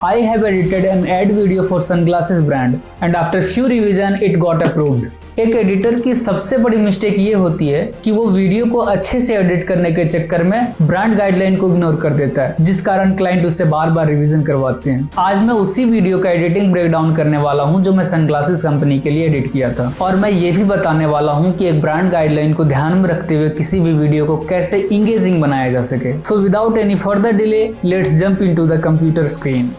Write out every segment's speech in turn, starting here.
I have edited an ad video for sunglasses brand and after few revision it got approved. एक editor की सबसे बड़ी mistake ये होती है कि वो वीडियो को अच्छे से एडिट करने के चक्कर में ब्रांड गाइडलाइन को इग्नोर कर देता है, जिस कारण क्लाइंट उससे बार बार रिवीजन करवाते हैं। आज मैं उसी वीडियो का एडिटिंग ब्रेकडाउन करने वाला हूं जो मैं सनग्लासेस कंपनी के लिए एडिट किया था, और मैं ये भी बताने वाला हूं कि एक ब्रांड गाइडलाइन को ध्यान में रखते हुए किसी भी वीडियो को कैसे इंगेजिंग बनाया जा सके। So without any further delay let's jump into the computer screen.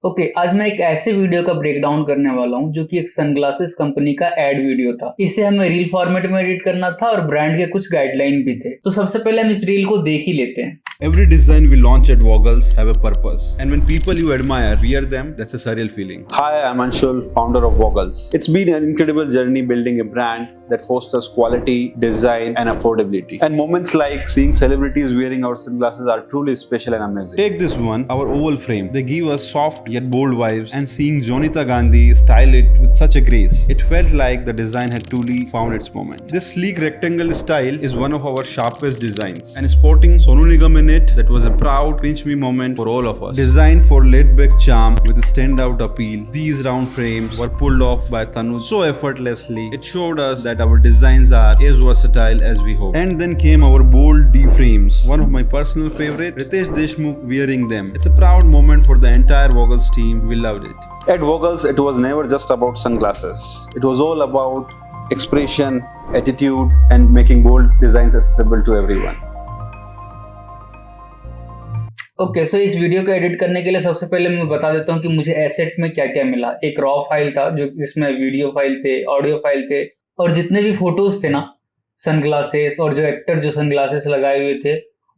Okay, आज मैं एक ऐसे वीडियो का ब्रेकडाउन करने वाला हूं जो कि एक सनग्लासेस कंपनी का एड वीडियो था। इसे हमें रील फॉर्मेट में एडिट करना था और ब्रांड के कुछ गाइडलाइन भी थे। तो सबसे पहले हम इस रील को देख ही लेते हैं। Every design we launch at Vogels have a purpose, and when people you admire wear them, that's a surreal feeling. Hi, I'm Anshul, founder of Vogels. It's been an incredible journey building a brand that fosters quality, design, and affordability. And moments like seeing celebrities wearing our sunglasses are truly special and amazing. Take this one, our oval frame. They give us soft yet bold vibes, and seeing Jonita Gandhi style it with such a grace, it felt like the design had truly found its moment. This sleek rectangle style is one of our sharpest designs, and sporting Sonu Nigam in it, that was a proud pinch me moment for all of us. Designed for laid-back charm with a standout appeal, these round frames were pulled off by Tanuj so effortlessly. It showed us that our designs are as versatile as we hope. And then came our bold D frames, one of my personal favorite, Ritesh Deshmukh wearing them. It's a proud moment for the entire Vogels team. We loved it. At Vogels, it was never just about sunglasses. It was all about expression, attitude, and making bold designs accessible to everyone. Okay, so इस video को edit करने के लिए सबसे पहले मैं बता देता हूँ कि मुझे एसेट में क्या क्या मिला। एक रॉ फाइल था जो जिसमें वीडियो फाइल थे, ऑडियो फाइल थे, और जितने भी फोटोज थे ना सनग्लासेस और जो एक्टर जो सनग्लासेस लगाए हुए थे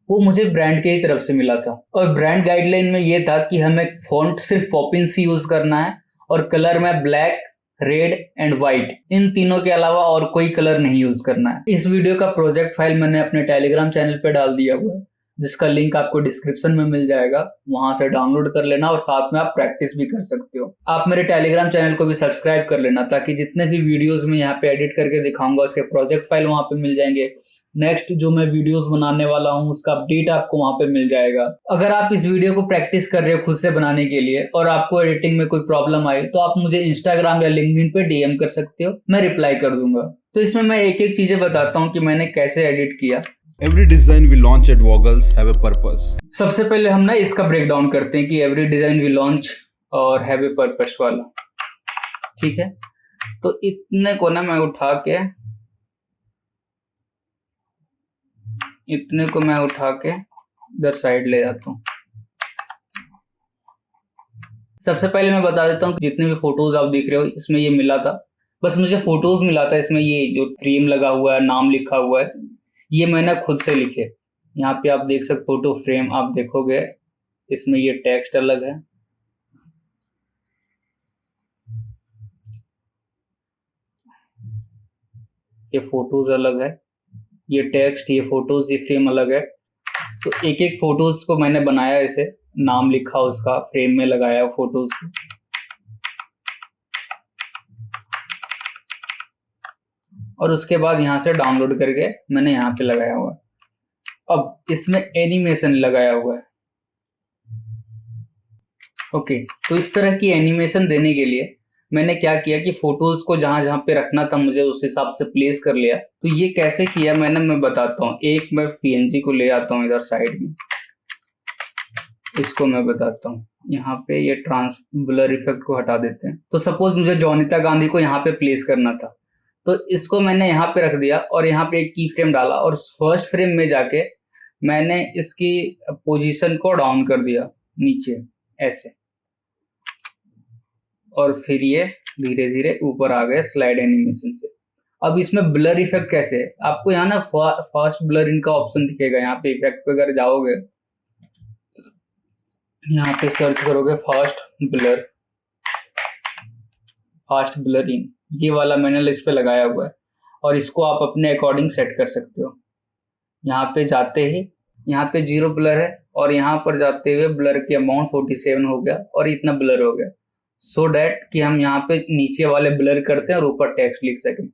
वो मुझे ब्रांड के ही तरफ से मिला था। और ब्रांड गाइडलाइन में ये था कि हमें फॉन्ट सिर्फ पॉपिंस ही यूज करना है और कलर में ब्लैक, रेड एंड व्हाइट, इन तीनों के अलावा और कोई कलर नहीं यूज करना है। इस वीडियो का प्रोजेक्ट फाइल मैंने अपने टेलीग्राम चैनल पे डाल दिया हुआ है, जिसका लिंक आपको डिस्क्रिप्शन में मिल जाएगा। वहां से डाउनलोड कर लेना और साथ में आप प्रैक्टिस भी कर सकते हो। आप मेरे टेलीग्राम चैनल को भी सब्सक्राइब कर लेना ताकि जितने भी वीडियोस में यहाँ पे एडिट करके दिखाऊंगा उसके प्रोजेक्ट फाइल वहां पे मिल जाएंगे। नेक्स्ट जो मैं वीडियोस बनाने वाला हूँ उसका अपडेट आपको वहां पे मिल जाएगा। अगर आप इस वीडियो को प्रैक्टिस कर रहे हो खुद से बनाने के लिए और आपको एडिटिंग में कोई प्रॉब्लम आई तो आप मुझे इंस्टाग्राम या लिंक्डइन पे डीएम कर सकते हो, मैं रिप्लाई कर दूंगा। तो इसमें मैं एक एक चीजें बताता हूँ कि मैंने कैसे एडिट किया। Every design we launch at Vogels have a purpose. सबसे पहले हम ना इसका ब्रेकडाउन करते हैं कि एवरी डिजाइन वी लॉन्च और हैव ए पर्पस वाला, ठीक है। तो इतने को ना मैं उठा के इधर साइड ले जाता हूँ। सबसे पहले मैं बता देता हूँ कि जितने भी फोटोज आप देख रहे हो इसमें ये मिला था, बस मुझे फोटोज मिला था। इसमें ये जो फ्रेम लगा हुआ है, नाम लिखा हुआ है, ये मैंने खुद से लिखे। यहाँ पे आप देख सकते फोटो फ्रेम आप देखोगे इसमें ये टेक्स्ट अलग है, ये फोटोज अलग है, ये टेक्स्ट, ये फोटोज, ये फ्रेम अलग है। तो एक एक फोटोज को मैंने बनाया, इसे नाम लिखा, उसका फ्रेम में लगाया फोटोज को। और उसके बाद यहाँ से डाउनलोड करके मैंने यहाँ पे लगाया हुआ है। अब इसमें एनिमेशन लगाया हुआ है। ओके, तो इस तरह की एनिमेशन देने के लिए मैंने क्या किया कि फोटोज को जहां जहां पे रखना था मुझे उस हिसाब से प्लेस कर लिया। तो ये कैसे किया मैं बताता हूँ। एक मैं पीएनजी को ले आता हूँ इधर साइड में, इसको मैं बताता हूँ। यहाँ पे ये ब्लर इफेक्ट को हटा देते हैं। तो सपोज मुझे जोनिता गांधी को यहाँ पे प्लेस करना था, तो इसको मैंने यहाँ पे रख दिया और यहाँ पे एक की फ्रेम डाला और फर्स्ट फ्रेम में जाके मैंने इसकी पोजीशन को डाउन कर दिया नीचे ऐसे, और फिर ये धीरे धीरे ऊपर आ गए स्लाइड एनिमेशन से। अब इसमें ब्लर इफेक्ट कैसे है, आपको यहाँ ना फास्ट ब्लर इनका ऑप्शन दिखेगा। यहाँ पे इफेक्ट पे अगर जाओगे, यहाँ पे सर्च करोगे फास्ट ब्लर इन, ये वाला मैंने इस पे लगाया हुआ है और इसको आप अपने अकॉर्डिंग सेट कर सकते हो। यहाँ पे जाते ही यहाँ पे 0 ब्लर है और यहाँ पर जाते हुए ब्लर की अमाउंट 47 हो गया और इतना ब्लर हो गया, सो डैट कि हम यहाँ पे नीचे वाले ब्लर करते हैं और ऊपर टेक्स्ट लिख सकें।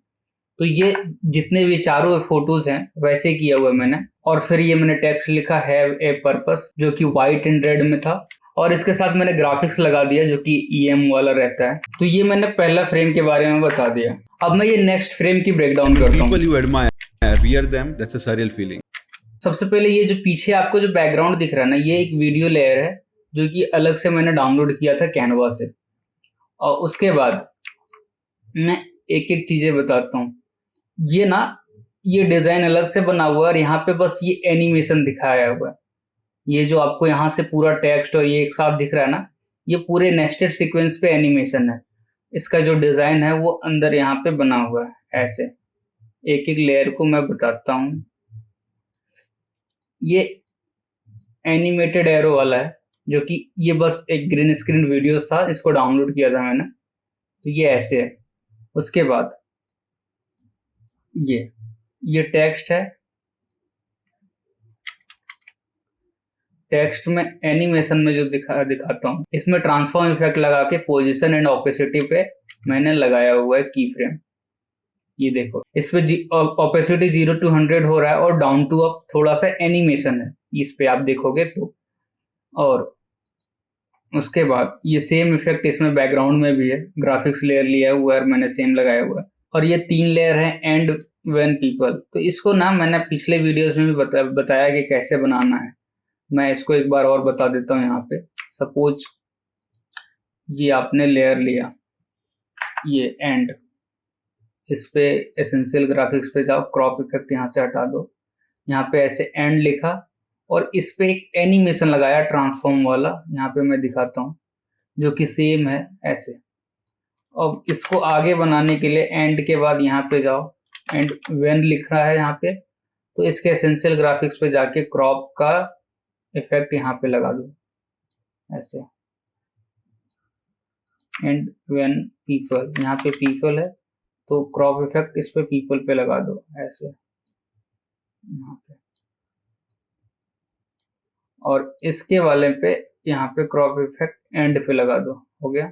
तो ये जितने भी चारों फोटोज हैं वैसे किया हुआ मैंने। और फिर ये मैंने टेक्स्ट लिखा हैव ए पर्पस, जो कि व्हाइट एंड रेड में था, और इसके साथ मैंने ग्राफिक्स लगा दिया जो कि EM वाला रहता है। तो ये मैंने पहला फ्रेम के बारे में बता दिया। अब मैं ये नेक्स्ट फ्रेम की ब्रेकडाउन करता हूँ। People you admire, rear them, that's a surreal feeling. सबसे पहले ये जो पीछे आपको जो बैकग्राउंड दिख रहा है ना, ये एक वीडियो लेयर है जो कि अलग से मैंने डाउनलोड किया था कैनवा से। और उसके बाद मैं एक एक चीजें बताता हूँ। ये डिजाइन अलग से बना हुआ है और यहाँ पे बस ये एनिमेशन दिखाया हुआ है। ये जो आपको यहाँ से पूरा टेक्स्ट और ये एक साथ दिख रहा है ना, ये पूरे नेस्टेड सीक्वेंस पे एनिमेशन है। इसका जो डिजाइन है वो अंदर यहाँ पे बना हुआ है। ऐसे एक एक लेयर को मैं बताता हूँ। ये एनिमेटेड एरो वाला है जो कि ये बस एक ग्रीन स्क्रीन वीडियो था, इसको डाउनलोड किया था मैंने। तो ये ऐसे है। उसके बाद ये टेक्स्ट है। टेक्स्ट में एनिमेशन में जो दिखाता हूँ, इसमें ट्रांसफॉर्म इफेक्ट लगा के पोजीशन एंड ऑपेसिटी पे मैंने लगाया हुआ है की फ्रेम। ये देखो, इस पे ऑपेसिटी 0 to 100 हो रहा है और डाउन टू अप थोड़ा सा एनिमेशन है इस पे, आप देखोगे तो। और उसके बाद ये सेम इफेक्ट इसमें बैकग्राउंड में भी है, ग्राफिक्स लेयर लिया हुआ है मैंने, सेम लगाया हुआ है। और ये 3 लेयर है एंड व्हेन पीपल। तो इसको ना मैंने पिछले वीडियोस में भी बताया कि कैसे बनाना है। मैं इसको एक बार और बता देता हूँ। यहाँ पे सपोज ये आपने लेयर लिया, ये एंड, इस पे एसेंशियल ग्राफिक्स पे जाओ, क्रॉप इफेक्ट यहाँ से हटा दो, यहाँ पे ऐसे एंड लिखा और इस पे एक एनिमेशन लगाया ट्रांसफॉर्म वाला, यहाँ पे मैं दिखाता हूँ, जो कि सेम है ऐसे। अब इसको आगे बनाने के लिए एंड के बाद यहाँ पे जाओ, एंड व्हेन लिख रहा है यहाँ पे, तो इसके एसेंशियल ग्राफिक्स पे जाके क्रॉप का इफेक्ट यहाँ पे लगा दो ऐसे। एंड व्हेन पीपल, यहाँ पे पीपल है तो क्रॉप इफेक्ट इस पे पीपल पे लगा दो ऐसे यहाँ पे। और इसके वाले पे यहाँ पे क्रॉप इफेक्ट एंड पे लगा दो। हो गया।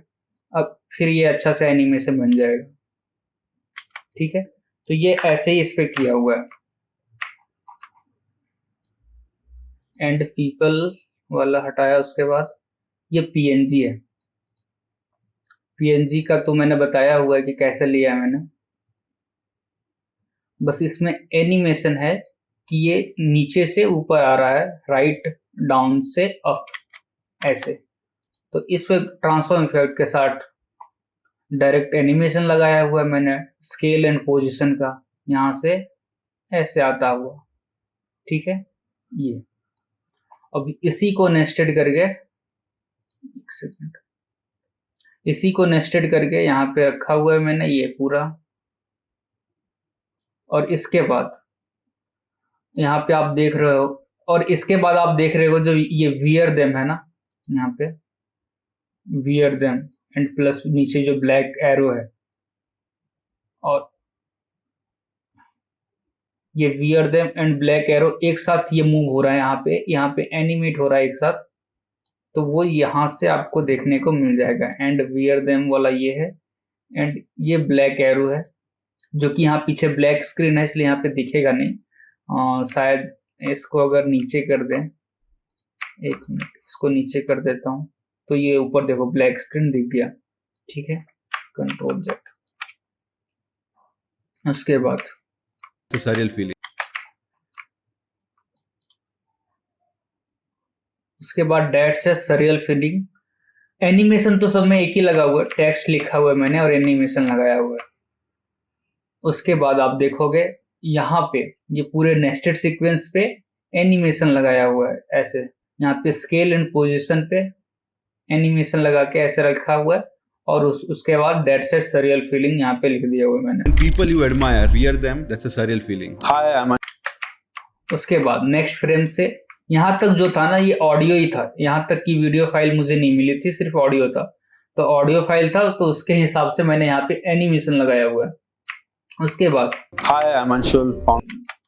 अब फिर ये अच्छा सा एनिमेशन बन जाएगा। ठीक है, तो ये ऐसे ही इस पे किया हुआ है। एंड पीपल वाला हटाया। उसके बाद ये PNG है। PNG का तो मैंने बताया हुआ है कि कैसे लिया है मैंने। बस इसमें एनिमेशन है कि ये नीचे से ऊपर आ रहा है, राइट डाउन से अप ऐसे। तो इस पे ट्रांसफॉर्म इफेक्ट के साथ डायरेक्ट एनिमेशन लगाया हुआ है मैंने, स्केल एंड पोजीशन का, यहाँ से ऐसे आता हुआ। ठीक है, ये अब इसी को नेस्टेड करके, एक सेकंड, इसी को नेस्टेड करके यहाँ पे रखा हुआ है मैंने ये पूरा। और इसके बाद यहाँ पे आप देख रहे हो, और इसके बाद आप देख रहे हो जो ये वियर देम है ना, यहाँ पे वियर देम एंड प्लस नीचे जो ब्लैक एरो है, और ये wear them and black arrow एक साथ ये मूव हो रहा है, यहाँ पे एनिमेट हो रहा है एक साथ। तो वो यहाँ से आपको देखने को मिल जाएगा। एंड वियर देम वाला ये है, एंड ये ब्लैक एरो है जो कि यहाँ पीछे ब्लैक स्क्रीन है इसलिए यहाँ पे दिखेगा नहीं। शायद इसको अगर नीचे कर दें, एक मिनट, इसको नीचे कर देता हूँ तो ये ऊपर देखो ब्लैक स्क्रीन दिख गया। ठीक है, कंट्रोल Z। उसके बाद surreal feeling. उसके बाद डेट से सरियल फीलिंग। एनिमेशन तो सब में एक ही लगा हुआ है, टेक्स्ट लिखा हुआ है मैंने और एनिमेशन लगाया हुआ है। उसके बाद आप देखोगे यहाँ पे ये पूरे नेस्टेड सीक्वेंस पे एनिमेशन लगाया हुआ है ऐसे। यहाँ पे स्केल एंड पोजीशन पे एनिमेशन लगा के ऐसे रखा हुआ है। और उसके बाद दैट सेट सरियल फीलिंग यहाँ पे लिख दिया हुआ है मैंने। People you admire, rear them, that's a surreal feeling. Hi, I'm उसके बाद नेक्स्ट फ्रेम से यहाँ तक जो था ना, ये ऑडियो ही था। यहाँ तक की वीडियो फाइल मुझे नहीं मिली थी, सिर्फ ऑडियो था। तो ऑडियो फाइल था तो उसके हिसाब से मैंने यहाँ पे एनिमेशन लगाया हुआ है। उसके बाद Hi, I'm Anshul.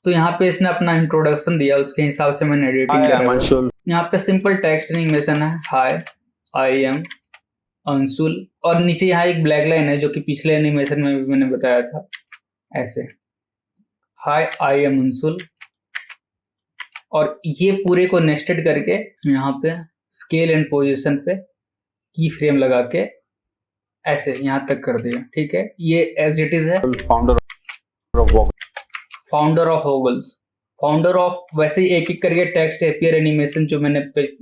तो यहाँ पे इसने अपना इंट्रोडक्शन दिया, उसके हिसाब से मैंने एडिटिंग Hi, किया। I'm Anshul. यहाँ पे सिंपल टेक्स्ट एनिमेशन है, हाय आई एम अंशुल, और नीचे यहाँ एक ब्लैक लाइन है जो कि पिछले एनिमेशन में भी मैंने बताया था ऐसे, हाय आई एम अंशुल। और ये पूरे को नेस्टेड करके यहाँ पे स्केल एंड पोजीशन पे की फ्रेम लगा के ऐसे यहाँ तक कर दिया। ठीक है, ये एज इट इज है। फाउंडर ऑफ वोगल्स, फाउंडर ऑफ, वैसे ही एक एक करके टेक्स्ट एपियर एनिमेशन जो मैंने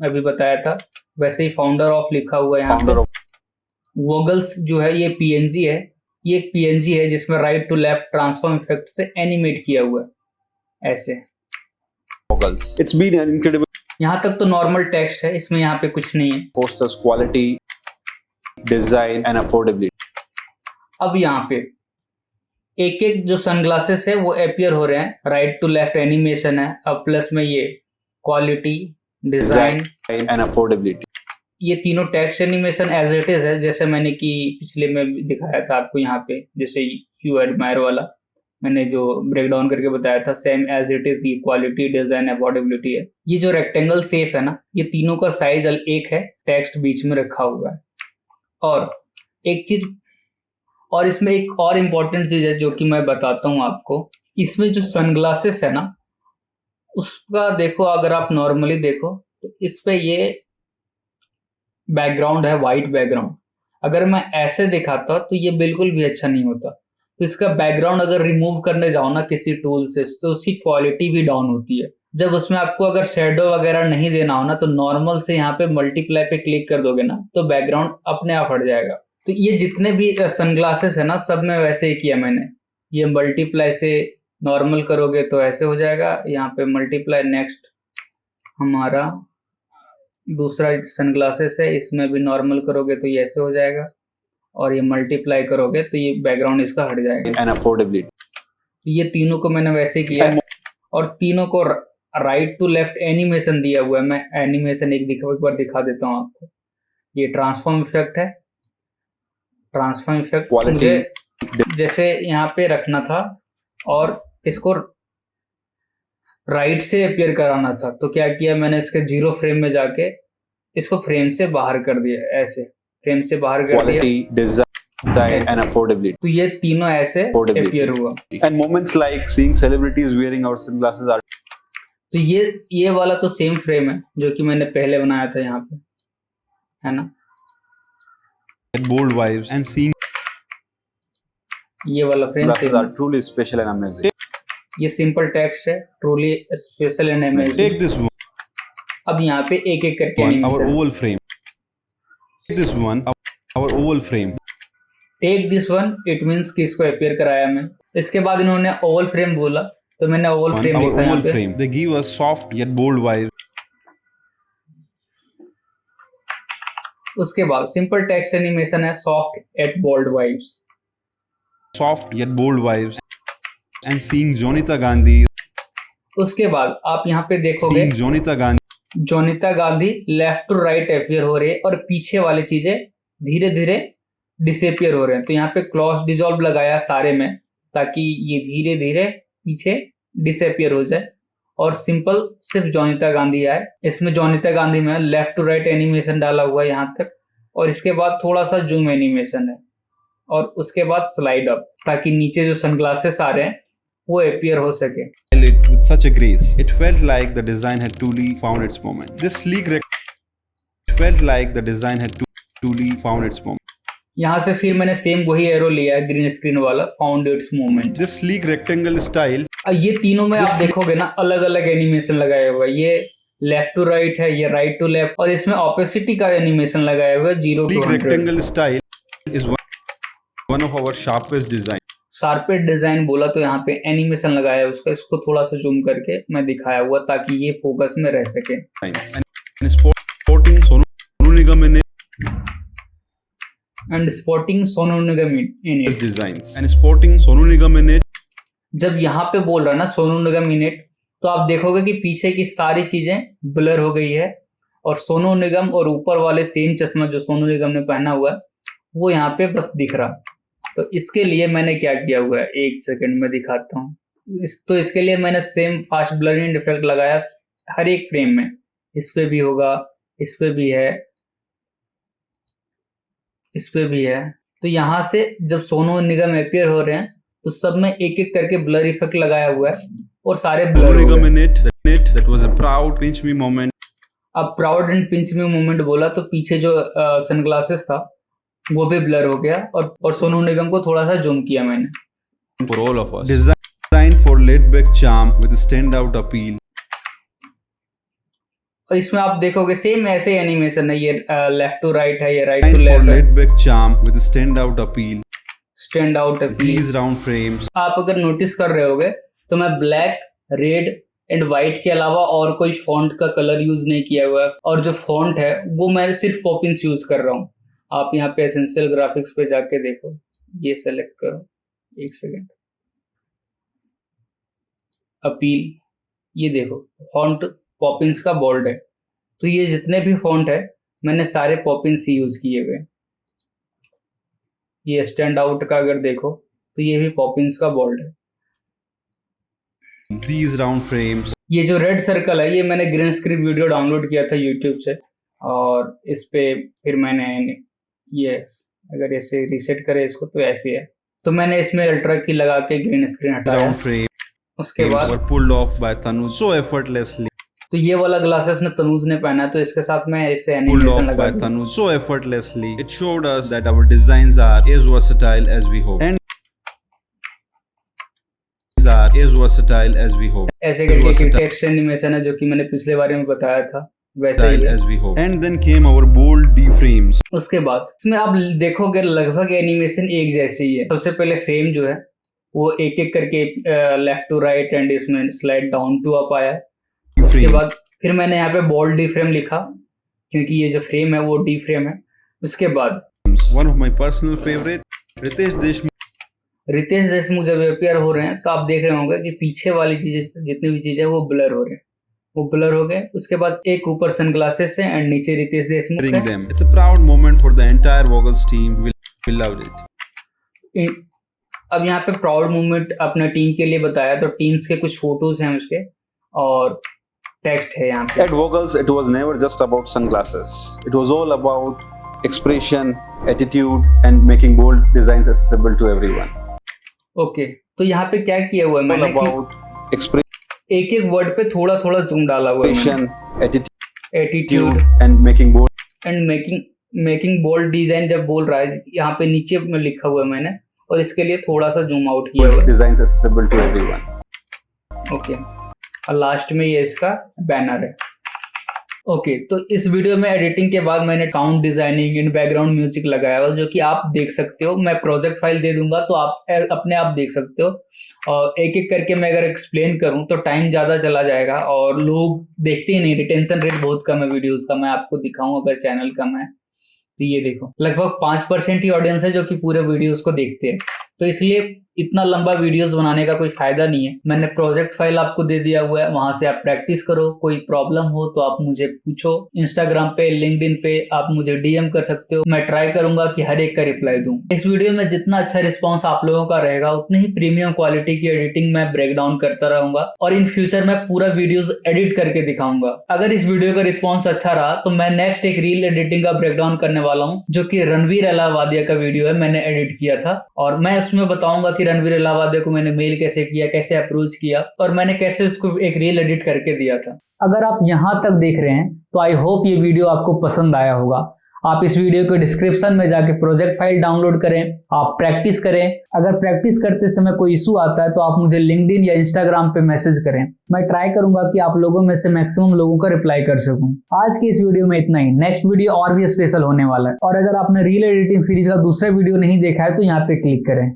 अभी बताया था वैसे ही फाउंडर ऑफ लिखा हुआ है यहाँ पे। वोगल्स जो है ये पीएनजी है, ये एक पीएनजी है जिसमें right to left transform effect से एनिमेट किया हुआ है ऐसे। It's been an incredible, यहाँ तक तो नॉर्मल टेक्स्ट है, इसमें यहाँ पे कुछ नहीं है। fosters quality, design and affordability. अब यहाँ पे एक एक जो सनग्लासेस है वो अपियर हो रहे हैं, राइट टू लेफ्ट एनिमेशन है, अब प्लस में ये क्वालिटी, डिजाइन एंड अफोर्डेबिलिटी, ये तीनों text animation as it is है, जैसे मैंने कि पिछले में दिखाया था आपको यहाँ पे, जैसे यू एडमायर वाला मैंने जो ब्रेक डाउन करके बताया था, सेम एज इट इज, ये क्वालिटी, डिजाइन, अफोर्डेबिलिटी है। ये जो रेक्टेंगल शेप है ना, ये तीनों का साइज एक है, टेक्स्ट बीच में रखा हुआ है। और एक चीज और इसमें एक और इम्पोर्टेंट चीज है जो कि मैं बताता हूँ आपको, इसमें जो सनग्लासेस है ना उसका देखो, अगर आप नॉर्मली देखो तो इस पे ये बैकग्राउंड है वाइट बैकग्राउंड, अगर मैं ऐसे दिखाता तो ये बिल्कुल भी अच्छा नहीं होता। तो इसका बैकग्राउंड अगर रिमूव करने जाओ ना किसी टूल से तो उसकी क्वालिटी भी डाउन होती है। जब उसमें आपको अगर शेडो वगैरह नहीं देना हो ना तो नॉर्मल से यहाँ पे मल्टीप्लाई पे क्लिक कर दोगे ना तो बैकग्राउंड अपने आप हट जाएगा। तो ये जितने भी सनग्लासेस है ना सब में वैसे ही किया मैंने, ये मल्टीप्लाई से नॉर्मल करोगे तो ऐसे हो जाएगा, यहाँ पे मल्टीप्लाई, नेक्स्ट हमारा दूसरा सनग्लासेस है, इसमें भी नॉर्मल करोगे तो ये ऐसे हो जाएगा, और ये मल्टीप्लाई करोगे तो ये बैकग्राउंड इसका हट जाएगा। एंड अफोर्डेबिलिटी, तो ये तीनों को मैंने वैसे किया और तीनों को राइट टू लेफ्ट एनिमेशन दिया हुआ है। मैं एनिमेशन एक बार दिखा देता हूँ आपको। ये ट्रांसफॉर्म इफेक्ट है, ट्रांसफॉर्म इफेक्ट मुझे जैसे यहाँ पे रखना था और इसको राइट से अपीयर कराना था, तो क्या किया मैंने, इसके 0 फ्रेम में जाके इसको फ्रेम से बाहर कर दिया, ऐसे फ्रेम से बाहर कर दिया। डिजाइन एंड अफोर्डेबिलिटी, तो ये तीनों ऐसे अपीयर हुआ। And moments like seeing celebrities wearing our sunglasses are, तो ये वाला तो सेम फ्रेम है जो कि मैंने पहले बनाया था यहाँ पे, है ना, bold vibes and seeing ये वाला frame glasses are truly special and amazing. ये सिंपल टेक्स्ट है, truly special and amazing. Take this one, अब यहाँ पे एक एक करके our oval frame. Take this one, our oval frame. Take this one, it means कि इसको अपीयर कराया मैं। इसके बाद इन्होंने ओवल फ्रेम बोला तो मैंने ओवल फ्रेम लिखा यहाँ पे। Frame. They give us soft yet bold vibes. उसके बाद सिंपल टेक्स्ट एनिमेशन है, soft yet bold vibes, Soft yet bold vibes. And seeing Jonita Gandhi. उसके बाद आप यहाँ पे देखोगे Seeing Jonita Gandhi. Jonita Gandhi left to right appear हो रही है और पीछे वाली चीजें धीरे धीरे डिसअपियर हो रहे हैं। तो यहाँ पे क्लॉज डिसॉल्व लगाया सारे में ताकि ये धीरे धीरे पीछे डिसअपियर हो जाए, और सिंपल सिर्फ जोनिता गांधी आए। इसमें जोनिता गांधी में लेफ्ट टू राइट एनिमेशन डाला हुआ है यहाँ तक, और इसके बाद थोड़ा सा जूम एनिमेशन है, और उसके बाद स्लाइड अप ताकि नीचे जो सनग्लासेस आ रहे हैं वो अपीयर हो सके। With such a grace, it felt like the design had truly found its moment. This sleek it felt like the design had truly found its moment. यहाँ से फिर मैंने सेम वही एरो लिया है ग्रीन स्क्रीन वाला, found its moment. This sleek rectangle style, ये तीनों में आप देखोगे ना अलग अलग एनिमेशन लगाया हुआ है, ये लेफ्ट टू राइट है, ये राइट टू लेफ्ट, और इसमें ऑपोसिटी का एनिमेशन लगाया हुआ है 0 to 100। rectangle style is one of our sharpest design. Sharpest design बोला तो यहाँ पे एनिमेशन लगाया है उसका, इसको थोड़ा सा जूम करके मैं दिखाया हुआ ताकि ये फोकस में रह सके। And sporting Sonu Nigam in and sporting Sonu Nigam in it designs. And sporting Sonu Nigam in it. जब यहाँ पे बोल रहा ना सोनू निगम इन इट, तो आप देखोगे कि पीछे की सारी चीजें ब्लर हो गई है, और सोनू निगम और ऊपर वाले सेम चश्मा जो सोनू निगम ने पहना हुआ है वो यहाँ पे बस दिख रहा। तो इसके लिए मैंने क्या किया हुआ है, एक सेकंड में दिखाता हूँ। तो इसके लिए मैंने सेम फास्ट ब्लरिंग इफेक्ट लगाया हर एक फ्रेम में, इस पे भी होगा, इस पे भी है, इस पे भी है। तो यहाँ से जब सोनू निगम अपीयर हो रहे हैं तो सब में एक एक करके ब्लर इफेक्ट लगाया हुआ है और सारे ब्लर हो गए। That was a proud pinch me moment. अब proud and pinch me moment बोला तो पीछे जो सनग्लासेस था वो भी ब्लर हो गया और सोनू निगम को थोड़ा सा जूम किया मैंने। For all of us. Designed for laid-back charm with a standout appeal. और इसमें आप देखोगे सेम ऐसे एनिमेशन है, ये लेफ्ट टू राइट है, ये right to Designed for left है, laid-back charm with a standout appeal. Stand out है। These round frames आप अगर नोटिस कर रहे होगे तो मैं ब्लैक, रेड एंड व्हाइट के अलावा और कोई फॉन्ट का कलर यूज नहीं किया हुआ है, और जो फॉन्ट है वो मैं सिर्फ पॉपिंस यूज कर रहा हूँ। आप यहाँ पे एसेंशियल ग्राफिक्स पे जाके देखो, ये सेलेक्ट करो, एक सेकेंड, अपील, ये देखो फॉन्ट पॉपिंस का बोल्ड है। तो ये जितने भी फॉन्ट है मैंने सारे पॉपिंस ही यूज किए हुए। ये स्टैंड आउट का अगर देखो तो ये भी पॉपिंस का बोल्ड है। these round frames ये जो रेड सर्कल है ये मैंने ग्रीन स्क्रीन वीडियो डाउनलोड किया था यूट्यूब से, और इस पे फिर मैंने ये अगर ऐसे रीसेट करें इसको तो ऐसे है, तो मैंने इसमें अल्ट्रा की लगा के ग्रीन स्क्रीन हटाया। round frames उसके बाद were pulled off by Tanuj so effortlessly. तो ये वाला ग्लासेस ने तनुज ने पहना, तो इसके साथ मैं इसे Pulled एनिमेशन off लगा by दूं। Tanuj so effortlessly. It showed us that our designs are as versatile as we hope. And are as versatile as we hope. ऐसे करके एक टेक्स्ट एनिमेशन है जो कि मैंने पिछले बारे में बताया था, वैसे ही है। As we hope. And then came our bold D frames. उसके बाद इसमें आप देखोगे लगभग एनिमेशन एक जैसी ही है। सबसे पहले फ्रेम जो है वो एक एक करके लेफ्ट टू राइट एंड इसमें स्लाइड डाउन टू अप आया। उसके बाद फिर मैंने यहाँ पे बोल्ड डी फ्रेम लिखा क्योंकि ये जो फ्रेम है वो डी फ्रेम है। उसके बाद One of my personal favorite, Ritesh Deshmukh जब अपियर हो रहे हैं तो आप देख रहे होंगे कि पीछे वाली चीजें जितनी भी चीजें वो ब्लर हो रहे हैं, वो ब्लर हो गए। उसके बाद एक ऊपर सनग्लासेस है एंड नीचे रितेश देशमुख है। them. It's a proud moment for the entire Vogels team. We loved it. अब यहाँ पे प्राउड मूवमेंट अपना टीम के लिए बताया, तो टीम्स के कुछ फोटोज हैं उसके और टेक्स्ट है यहाँ पे। At Vogels, it was never just about sunglasses. It was all about expression, attitude, and making bold designs accessible to everyone. Okay, तो यहाँ पे क्या किया हुआ है मैंने About expression, एक एक वर्ड पे थोड़ा थोड़ा जूम डाला हुआ है। attitude, attitude and making bold and making bold design जब बोल रहा है, यहाँ पे नीचे में लिखा हुआ है मैंने, और इसके लिए थोड़ा सा जूम आउट किया हुआ है। designs accessible to everyone. Okay, और लास्ट में ये इसका बैनर है। ओके, तो इस वीडियो में एडिटिंग के बाद मैंने sound designing and background music लगाया हुआ जो कि आप देख सकते हो। मैं प्रोजेक्ट फाइल दे दूंगा तो आप अपने आप देख सकते हो, और एक एक करके मैं अगर एक्सप्लेन करूं तो टाइम ज़्यादा चला जाएगा और लोग देखते ही नहीं, रिटेंशन रेट बहुत कम है वीडियोस का। मैं आपको दिखाऊं अगर चैनल कम है तो ये देखो लगभग 5% ही ऑडियंस है जो कि पूरे वीडियोस को देखते हैं, तो इसलिए इतना लंबा वीडियोस बनाने का कोई फायदा नहीं है। मैंने प्रोजेक्ट फाइल आपको दे दिया हुआ है, वहां से आप प्रैक्टिस करो। कोई प्रॉब्लम हो तो आप मुझे पूछो, इंस्टाग्राम पे, लिंक्डइन पे आप मुझे डीएम कर सकते हो। मैं ट्राई करूंगा कि हर एक का रिप्लाई दूं। इस वीडियो में जितना अच्छा रिस्पॉन्स आप लोगों का रहेगा उतनी ही प्रीमियम क्वालिटी की एडिटिंग मैं ब्रेक डाउन करता रहूंगा, और इन फ्यूचर में पूरा वीडियोस एडिट करके दिखाऊंगा। अगर इस वीडियो का रिस्पॉन्स अच्छा रहा तो मैं नेक्स्ट एक रील एडिटिंग का ब्रेक डाउन करने वाला हूँ जो कि रणवीर अलाहाबादिया का वीडियो है, मैंने एडिट किया था, और मैं उसमें बताऊंगा कि रणवीर अलाहाबादिया को मैंने मेल कैसे किया, कैसे अप्रोच किया, और मैंने कैसे उसको एक रील एडिट करके दिया था। अगर आप यहाँ तक देख रहे हैं तो आई होप ये वीडियो आपको पसंद आया होगा। आप इस वीडियो के डिस्क्रिप्शन में जाके प्रोजेक्ट फाइल डाउनलोड करें, आप प्रैक्टिस करें। अगर प्रैक्टिस करते समय कोई इशू आता है तो आप मुझे लिंक्डइन या इंस्टाग्राम पे मैसेज करें, मैं ट्राई करूंगा कि आप लोगों में से मैक्सिमम लोगों का रिप्लाई कर सकूं। आज की इस वीडियो में इतना ही, नेक्स्ट वीडियो और भी स्पेशल होने वाला है, और अगर आपने रील एडिटिंग सीरीज का दूसरा वीडियो नहीं देखा है तो यहाँ पे क्लिक करें।